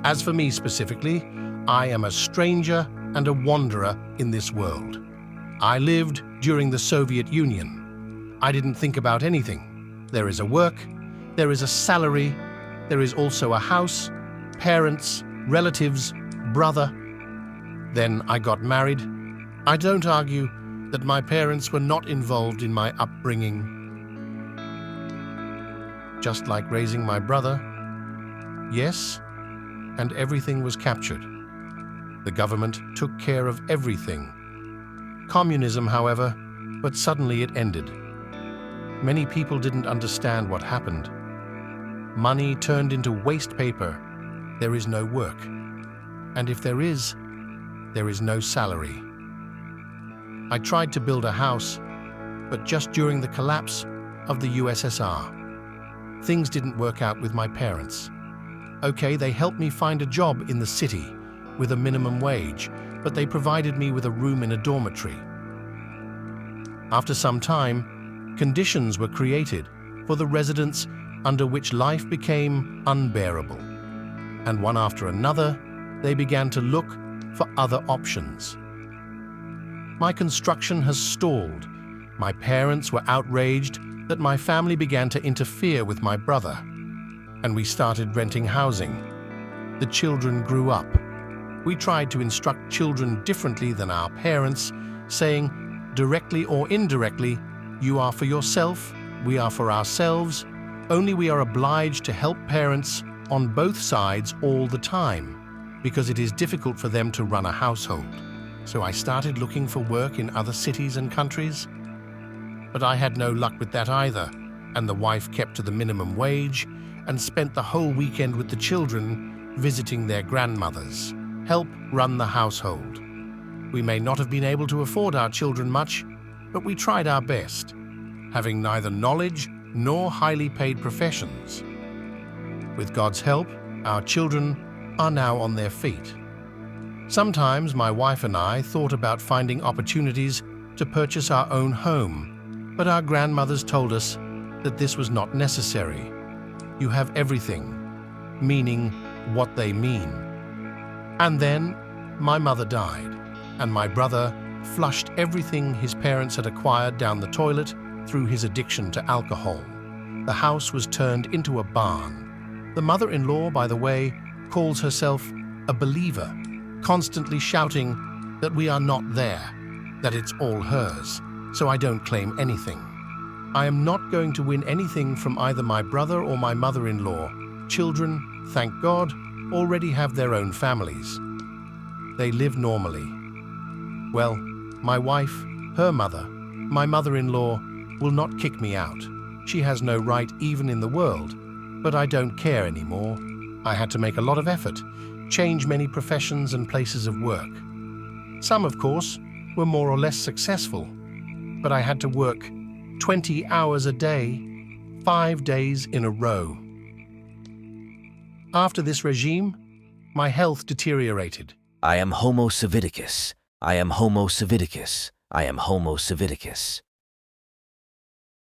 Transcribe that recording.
As for me specifically, I am a stranger and a wanderer in this world. I lived during the Soviet Union. I didn't think about anything. There is a work, there is a salary, there is also a house, parents, relatives, brother. Then I got married. I don't argue that my parents were not involved in my upbringing. Just like raising my brother. Yes, and everything was captured. The government took care of everything. Communism, however, but suddenly it ended. Many people didn't understand what happened. Money turned into waste paper. There is no work. And if there is no salary. I tried to build a house, but just during the collapse of the USSR, things didn't work out with my parents. Okay, they helped me find a job in the city with a minimum wage, but they provided me with a room in a dormitory. After some time, conditions were created for the residents under which life became unbearable. And one after another, they began to look for other options. My construction has stalled. My parents were outraged that my family began to interfere with my brother, and we started renting housing. The children grew up. We tried to instruct children differently than our parents, saying, directly or indirectly, you are for yourself, we are for ourselves, only we are obliged to help parents on both sides all the time, because it is difficult for them to run a household. So I started looking for work in other cities and countries. But I had no luck with that either, and the wife kept to the minimum wage and spent the whole weekend with the children visiting their grandmothers, help run the household. We may not have been able to afford our children much, but we tried our best, having neither knowledge nor highly paid professions. With God's help, our children are now on their feet. Sometimes my wife and I thought about finding opportunities to purchase our own home, but our grandmothers told us that this was not necessary. You have everything, meaning what they mean. And then my mother died, and my brother flushed everything his parents had acquired down the toilet through his addiction to alcohol. The house was turned into a barn. The mother-in-law, by the way, calls herself a believer, constantly shouting that we are not there, that it's all hers, so I don't claim anything. I am not going to win anything from either my brother or my mother-in-law. Children, thank God, already have their own families. They live normally. Well, my wife, her mother, my mother-in-law, will not kick me out. She has no right even in the world, but I don't care anymore. I had to make a lot of effort, change many professions and places of work. Some, of course, were more or less successful, but I had to work 20 hours a day, 5 days in a row. After this regime, my health deteriorated. I am Homo soviticus. I am Homo soviticus. I am Homo soviticus.